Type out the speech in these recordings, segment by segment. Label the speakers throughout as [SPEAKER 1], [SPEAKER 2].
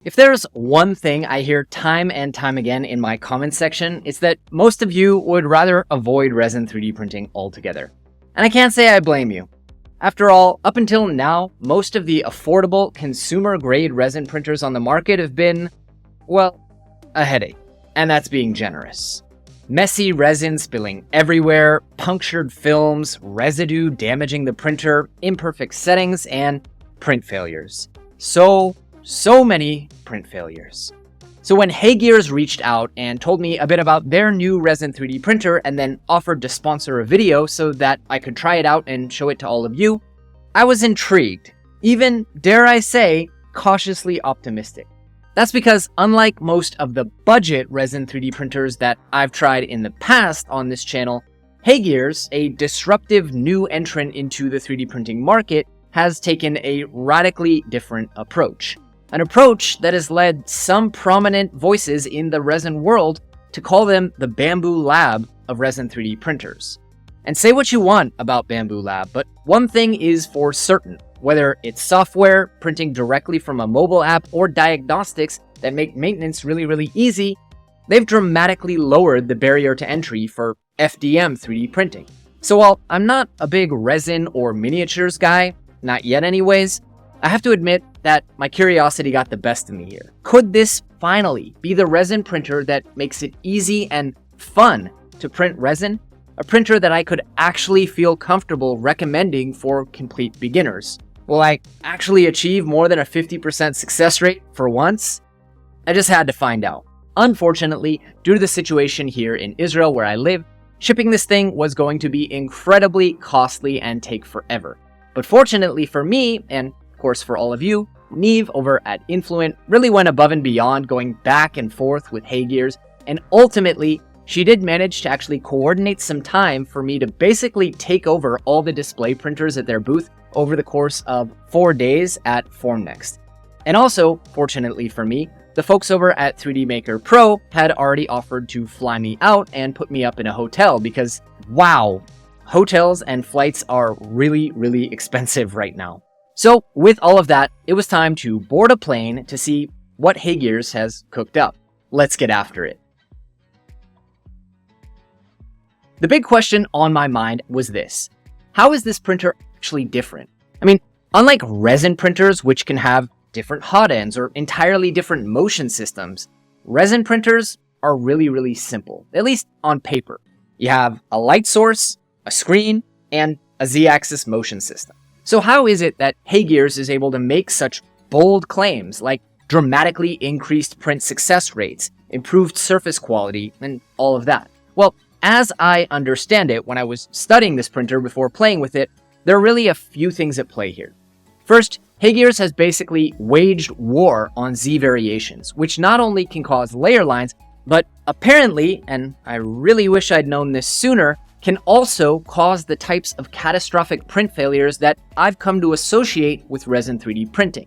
[SPEAKER 1] If there's one thing I hear time and time again in my comments section, it's that most of you would rather avoid resin 3D printing altogether. And I can't say I blame you. After all, up until now, most of the affordable consumer-grade resin printers on the market have been, well, a headache. And that's being generous. Messy resin spilling everywhere, punctured films, residue damaging the printer, imperfect settings, and print failures. So many print failures. So when HeyGears reached out and told me a bit about their new Resin 3D printer and then offered to sponsor a video so that I could try it out and show it to all of you, I was intrigued, even, dare I say, cautiously optimistic. That's because unlike most of the budget Resin 3D printers that I've tried in the past on this channel, HeyGears, a disruptive new entrant into the 3D printing market, has taken a radically different approach. An approach that has led some prominent voices in the resin world to call them the Bambu Lab of Resin 3D printers. And say what you want about Bambu Lab, but one thing is for certain. Whether it's software, printing directly from a mobile app, or diagnostics that make maintenance really easy, they've dramatically lowered the barrier to entry for FDM 3D printing. So while I'm not a big resin or miniatures guy, not yet anyways, I have to admit that my curiosity got the best of me here. Could this finally be the resin printer that makes it easy and fun to print resin? A printer that I could actually feel comfortable recommending for complete beginners? Will I actually achieve more than a 50% success rate for once? I just had to find out. Unfortunately, due to the situation here in Israel where I live, shipping this thing was going to be incredibly costly and take forever. But fortunately for me, and of course for all of you, Neve over at Influent really went above and beyond, going back and forth with HeyGears, and ultimately she did manage to actually coordinate some time for me to basically take over all the display printers at their booth over the course of 4 days at Formnext. And also, fortunately for me, the folks over at 3D Maker Pro had already offered to fly me out and put me up in a hotel because, wow, hotels and flights are really expensive right now. So with all of that, it was time to board a plane to see what HeyGears has cooked up. Let's get after it. The big question on my mind was this: how is this printer actually different? I mean, unlike resin printers, which can have different hot ends or entirely different motion systems, resin printers are really simple, at least on paper. You have a light source, a screen, and a Z-axis motion system. So how is it that HeyGears is able to make such bold claims like dramatically increased print success rates, improved surface quality, and all of that? Well, as I understand it, when I was studying this printer before playing with it, there are really a few things at play here. First, HeyGears has basically waged war on Z variations, which not only can cause layer lines, but apparently, and I really wish I'd known this sooner, can also cause the types of catastrophic print failures that I've come to associate with Resin 3D printing.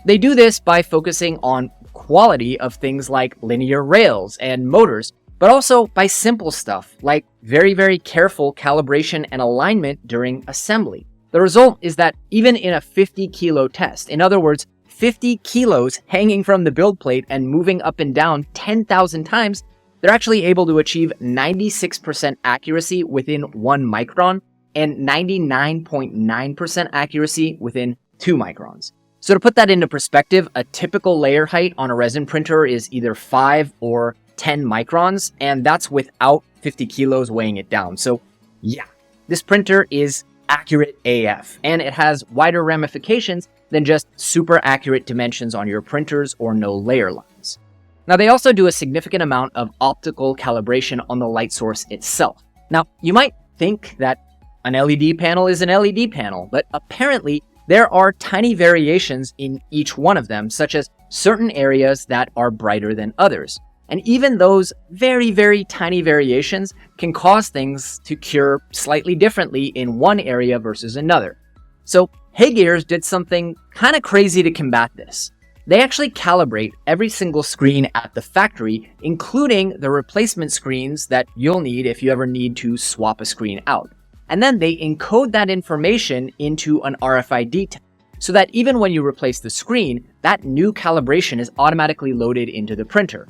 [SPEAKER 1] They do this by focusing on quality of things like linear rails and motors, but also by simple stuff like very careful calibration and alignment during assembly. The result is that even in a 50 kilo test, in other words, 50 kilos hanging from the build plate and moving up and down 10,000 times, they're actually able to achieve 96% accuracy within 1 micron and 99.9% accuracy within 2 microns. So to put that into perspective, a typical layer height on a resin printer is either 5 or 10 microns, and that's without 50 kilos weighing it down. So yeah, this printer is accurate AF, and it has wider ramifications than just super accurate dimensions on your printers or no layer lines. Now, they also do a significant amount of optical calibration on the light source itself. Now, you might think that an LED panel is an LED panel, but apparently there are tiny variations in each one of them, such as certain areas that are brighter than others. And even those very tiny variations can cause things to cure slightly differently in one area versus another. So HeyGears did something kind of crazy to combat this. They actually calibrate every single screen at the factory, including the replacement screens that you'll need if you ever need to swap a screen out. And then they encode that information into an RFID tag. so that even when you replace the screen, that new calibration is automatically loaded into the printer.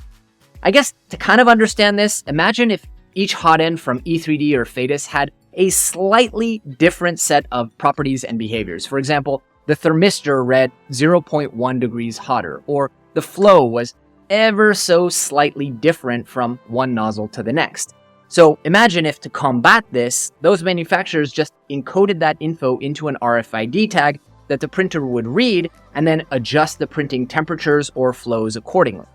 [SPEAKER 1] I guess to kind of understand this, imagine if each hot end from E3D or Fadis had a slightly different set of properties and behaviors. For example, the thermistor read 0.1 degrees hotter, or the flow was ever so slightly different from one nozzle to the next. So imagine if, to combat this, those manufacturers just encoded that info into an RFID tag that the printer would read and then adjust the printing temperatures or flows accordingly.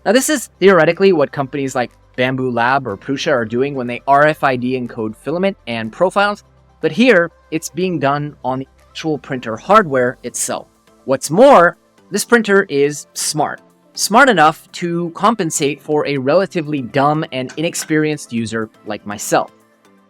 [SPEAKER 1] Now, this is theoretically what companies like Bambu Lab or Prusa are doing when they RFID encode filament and profiles, but here it's being done on the actual printer hardware itself. What's more, this printer is smart enough to compensate for a relatively dumb and inexperienced user like myself.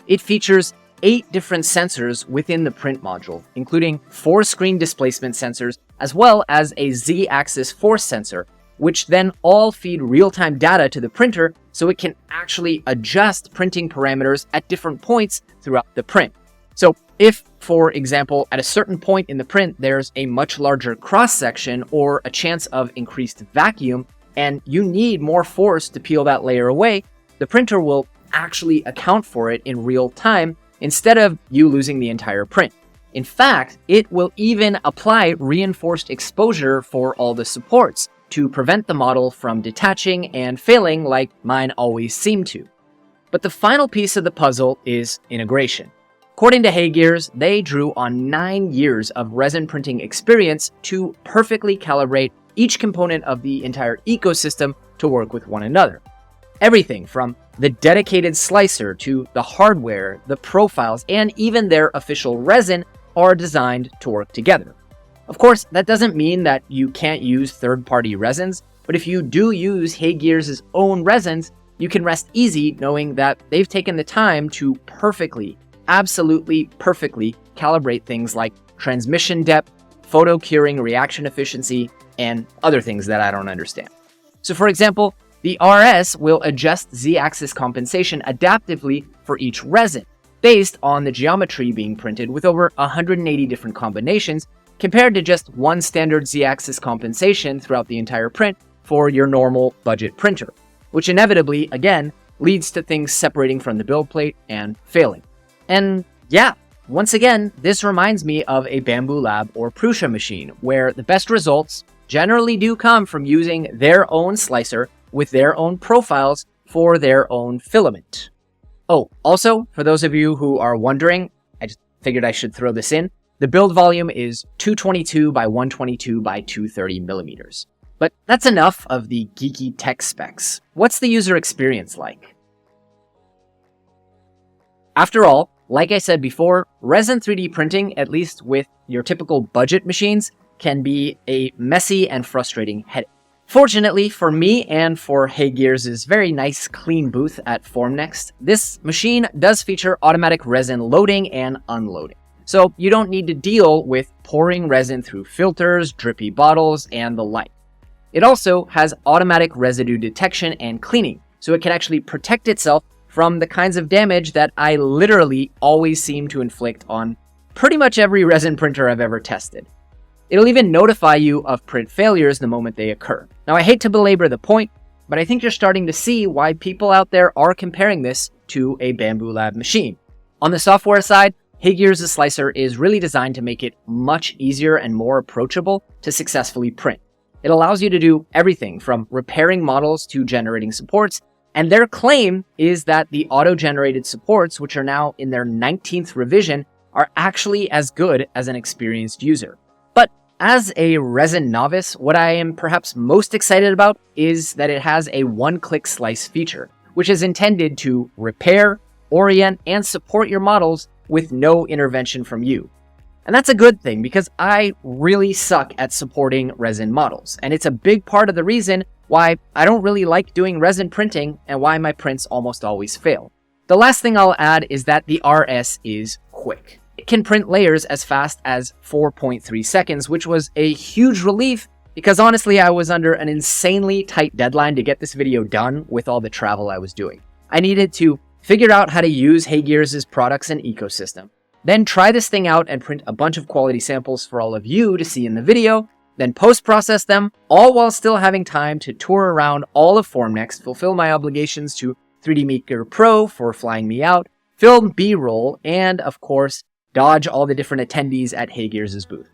[SPEAKER 1] It features 8 different sensors within the print module, including 4 screen displacement sensors, as well as a Z-axis force sensor, which then all feed real-time data to the printer so it can actually adjust printing parameters at different points throughout the print. So if, for example, at a certain point in the print, there's a much larger cross-section or a chance of increased vacuum, and you need more force to peel that layer away, the printer will actually account for it in real time instead of you losing the entire print. In fact, it will even apply reinforced exposure for all the supports to prevent the model from detaching and failing like mine always seem to. But the final piece of the puzzle is integration. According to HeyGears, they drew on 9 years of resin printing experience to perfectly calibrate each component of the entire ecosystem to work with one another. Everything from the dedicated slicer to the hardware, the profiles, and even their official resin are designed to work together. Of course, that doesn't mean that you can't use third-party resins, but if you do use HeyGears' own resins, you can rest easy knowing that they've taken the time to absolutely perfectly calibrate things like transmission depth, photo curing reaction efficiency, and other things that I don't understand. So for example, the RS will adjust Z-axis compensation adaptively for each resin, based on the geometry being printed with over 180 different combinations, compared to just one standard Z-axis compensation throughout the entire print for your normal budget printer, which inevitably, again, leads to things separating from the build plate and failing. And yeah, once again, this reminds me of a Bambu Lab or Prusa machine, where the best results generally do come from using their own slicer with their own profiles for their own filament. Oh, also, for those of you who are wondering, I just figured I should throw this in, the build volume is 222 by 122 by 230 millimeters. But that's enough of the geeky tech specs. What's the user experience like? After all, like I said before, resin 3D printing, at least with your typical budget machines, can be a messy and frustrating headache. Fortunately for me and for HeyGears' very nice clean booth at Formnext, this machine does feature automatic resin loading and unloading. So you don't need to deal with pouring resin through filters, drippy bottles, and the like. It also has automatic residue detection and cleaning, so it can actually protect itself from the kinds of damage that I literally always seem to inflict on pretty much every resin printer I've ever tested. It'll even notify you of print failures the moment they occur. Now, I hate to belabor the point, but I think you're starting to see why people out there are comparing this to a Bambu Lab machine. On the software side, HeyGears' slicer is really designed to make it much easier and more approachable to successfully print. It allows you to do everything from repairing models to generating supports, and their claim is that the auto-generated supports, which are now in their 19th revision, are actually as good as an experienced user. But as a resin novice, what I am perhaps most excited about is that it has a one-click slice feature, which is intended to repair, orient, and support your models with no intervention from you. And that's a good thing because I really suck at supporting resin models, and it's a big part of the reason why I don't really like doing resin printing and why my prints almost always fail. The last thing I'll add is that the RS is quick. It can print layers as fast as 4.3 seconds, which was a huge relief because honestly I was under an insanely tight deadline to get this video done with all the travel I was doing. I needed to figure out how to use HeyGears' products and ecosystem, then try this thing out and print a bunch of quality samples for all of you to see in the video, then post-process them, all while still having time to tour around all of Formnext, fulfill my obligations to 3D Maker Pro for flying me out, film B-roll, and of course, dodge all the different attendees at HeyGears' booth.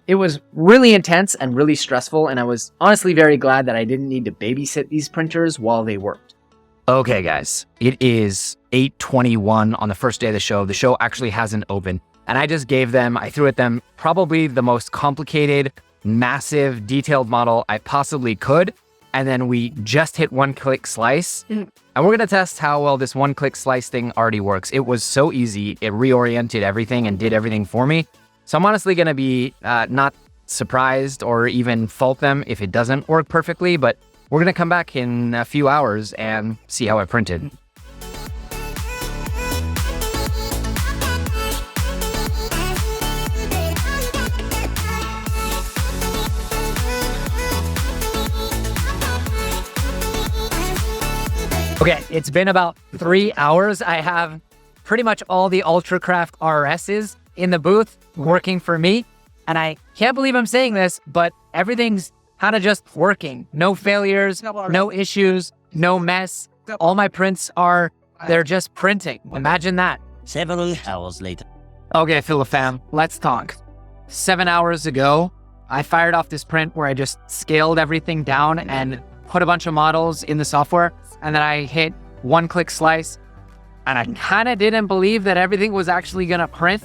[SPEAKER 1] It was really intense and really stressful, and I was honestly very glad that I didn't need to babysit these printers while they worked.
[SPEAKER 2] Okay, guys, it is 8:21 on the first day of the show. The show actually hasn't opened, and I threw at them probably the most complicated, massive, detailed model I possibly could, and then we just hit one-click slice, and we're gonna test how well this one-click slice thing already works. It was so easy, it reoriented everything and did everything for me. So I'm honestly gonna be not surprised or even fault them if it doesn't work perfectly, but we're gonna come back in a few hours and see how I printed. Okay, it's been about 3 hours. I have pretty much all the UltraCraft RSs in the booth working for me. And I can't believe I'm saying this, but everything's kind of just working. No failures, no issues, no mess. All my prints they're just printing. Imagine that.
[SPEAKER 3] Several hours later.
[SPEAKER 2] Okay, Philifam, let's talk. 7 hours ago, I fired off this print where I just scaled everything down and put a bunch of models in the software. And then I hit one-click slice. And I kind of didn't believe that everything was actually going to print.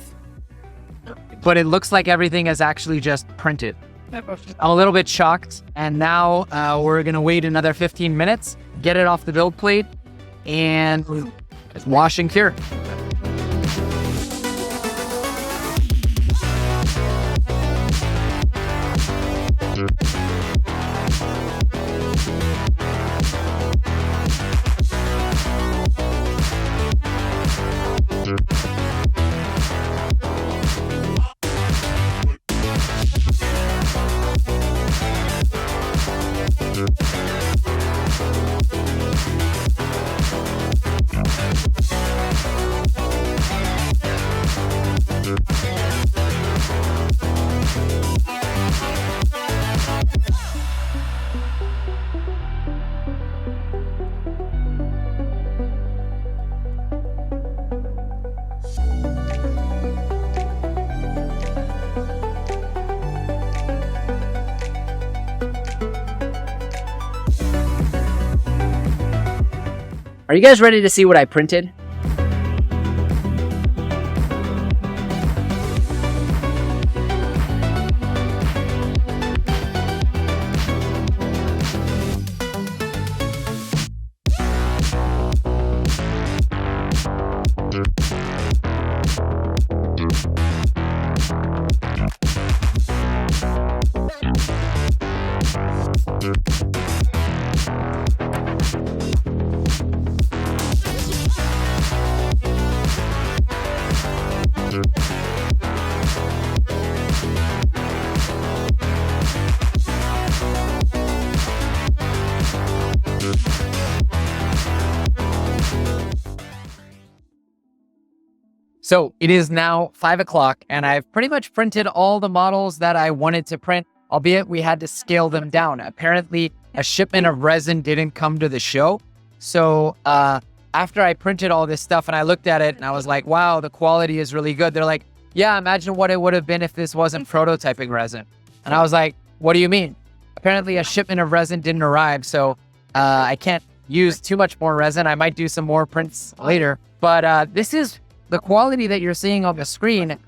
[SPEAKER 2] But it looks like everything is actually just printed. I'm a little bit shocked. And now we're going to wait another 15 minutes, get it off the build plate, and wash and cure.
[SPEAKER 1] Are you guys ready to see what I printed?
[SPEAKER 2] So it is now 5 o'clock and I've pretty much printed all the models that I wanted to print, albeit we had to scale them down. Apparently a shipment of resin didn't come to the show. So after I printed all this stuff and I looked at it and I was like, wow, the quality is really good. They're like, yeah, imagine what it would have been if this wasn't prototyping resin. And I was like, what do you mean? Apparently a shipment of resin didn't arrive. So I can't use too much more resin. I might do some more prints later, but this is the quality that you're seeing on the screen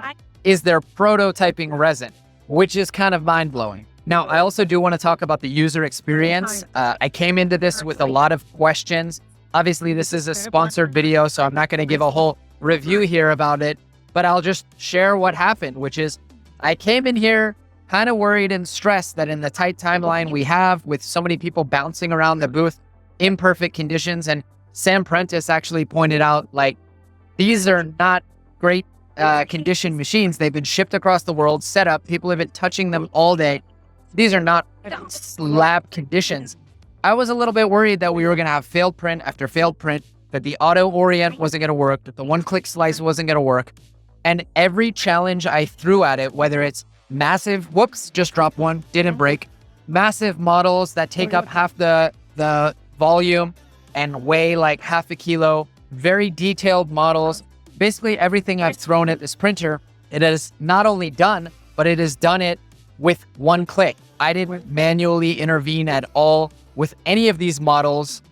[SPEAKER 2] is their prototyping resin, which is kind of mind-blowing. Now, I also do want to talk about the user experience. I came into this with a lot of questions. Obviously, this is a sponsored video, so I'm not going to give a whole review here about it, but I'll just share what happened, which is I came in here kind of worried and stressed that in the tight timeline we have with so many people bouncing around the booth, imperfect conditions, and Sam Prentice actually pointed out, like, these are not great condition machines. They've been shipped across the world, set up. People have been touching them all day. These are not lab conditions. I was a little bit worried that we were going to have failed print after failed print, that the auto orient wasn't going to work, that the one-click slice wasn't going to work. And every challenge I threw at it, whether it's massive, whoops, just dropped one, didn't break, massive models that take up half the volume and weigh like half a kilo, very detailed models, basically everything I've thrown at this printer, it has not only done, but it has done it with one click. I didn't manually intervene at all with any of these models.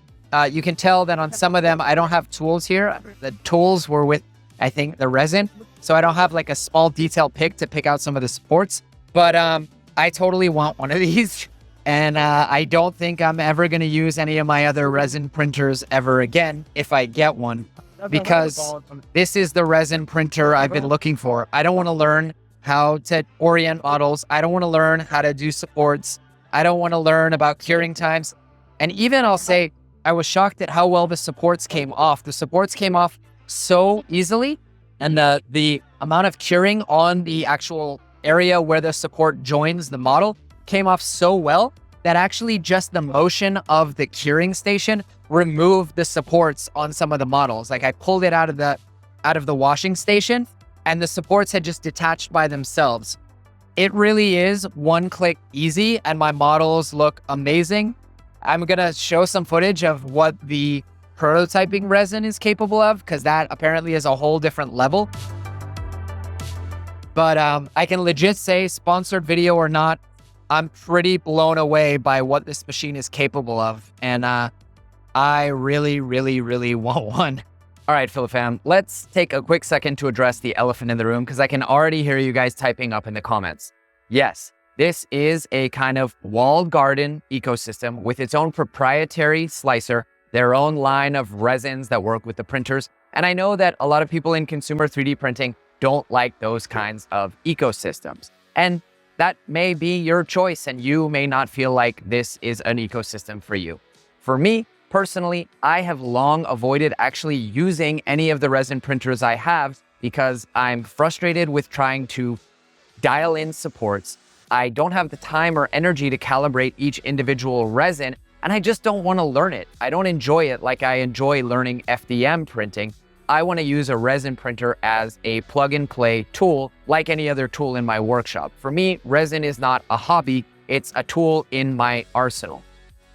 [SPEAKER 2] You can tell that on some of them, I don't have tools here. The tools were with, I think, the resin. So I don't have like a small detail pick to pick out some of the supports. But I totally want one of these. And I don't think I'm ever going to use any of my other resin printers ever again if I get one, because this is the resin printer I've been looking for. I don't want to learn how to orient models. I don't want to learn how to do supports. I don't want to learn about curing times. And even I'll say, I was shocked at how well the supports came off. The supports came off so easily. And the amount of curing on the actual area where the support joins the model came off so well that actually just the motion of the curing station removed the supports on some of the models. Like I pulled it out of the washing station and the supports had just detached by themselves. It really is one click easy and my models look amazing. I'm gonna show some footage of what the prototyping resin is capable of, because that apparently is a whole different level. But I can legit say, sponsored video or not, I'm pretty blown away by what this machine is capable of. And I really, really, really want one. All right, Philifam, let's take a quick second to address the elephant in the room, because I can already hear you guys typing up in the comments. Yes, this is a kind of walled garden ecosystem with its own proprietary slicer, their own line of resins that work with the printers. And I know that a lot of people in consumer 3D printing don't like those kinds of ecosystems. And that may be your choice, and you may not feel like this is an ecosystem for you. For me, personally, I have long avoided actually using any of the resin printers I have because I'm frustrated with trying to dial in supports. I don't have the time or energy to calibrate each individual resin, and I just don't want to learn it. I don't enjoy it like I enjoy learning FDM printing. I want to use a resin printer as a plug-and-play tool like any other tool in my workshop. For me, resin is not a hobby, it's a tool in my arsenal.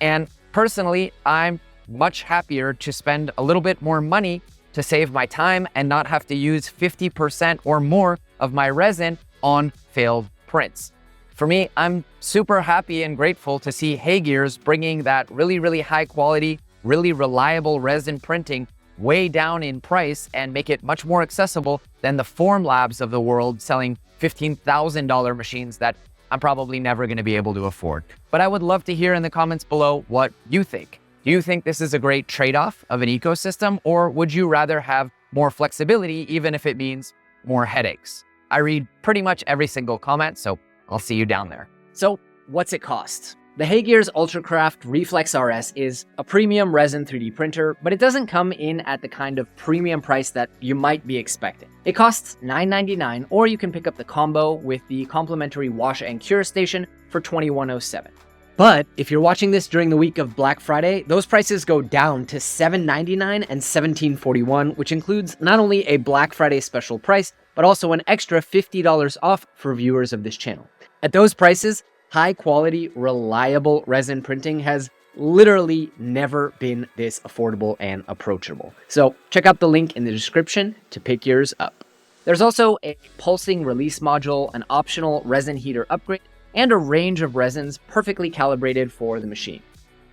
[SPEAKER 2] And personally, I'm much happier to spend a little bit more money to save my time and not have to use 50% or more of my resin on failed prints. For me, I'm super happy and grateful to see HeyGears bringing that really, really high quality, really reliable resin printing way down in price and make it much more accessible than the Formlabs of the world selling $15,000 machines that I'm probably never going to be able to afford. But I would love to hear in the comments below what you think. Do you think this is a great trade-off of an ecosystem, or would you rather have more flexibility even if it means more headaches? I read pretty much every single comment, so I'll see you down there.
[SPEAKER 1] So what's it cost? The HeyGears UltraCraft Reflex RS is a premium resin 3D printer, but it doesn't come in at the kind of premium price that you might be expecting. It costs $9.99, or you can pick up the combo with the complimentary wash and cure station for $21.07. But if you're watching this during the week of Black Friday, those prices go down to $7.99 and $17.41, which includes not only a Black Friday special price, but also an extra $50 off for viewers of this channel. At those prices, high quality, reliable resin printing has literally never been this affordable and approachable. So check out the link in the description to pick yours up. There's also a pulsing release module, an optional resin heater upgrade, and a range of resins perfectly calibrated for the machine.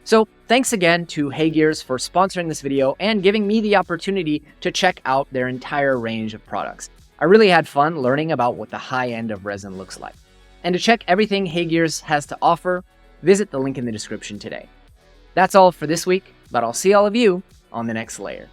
[SPEAKER 1] So thanks again to HeyGears for sponsoring this video and giving me the opportunity to check out their entire range of products. I really had fun learning about what the high end of resin looks like. And to check everything HeyGears has to offer, visit the link in the description today. That's all for this week, but I'll see all of you on the next layer.